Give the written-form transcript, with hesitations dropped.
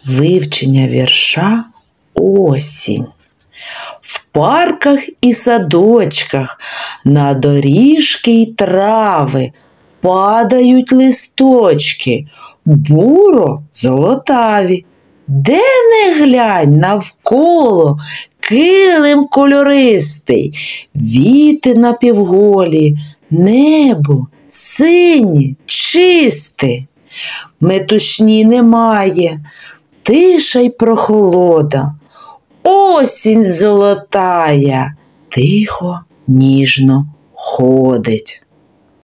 Вивчення вірша «Осінь». В парках і садочках, на доріжки й трави падають листочки, буро-золотаві. Де не глянь навколо, килим кольористий, віти напівголі, небо синє, чисте. Метушні немає, тиша й прохолода. Осінь золотая тихо, ніжно ходить.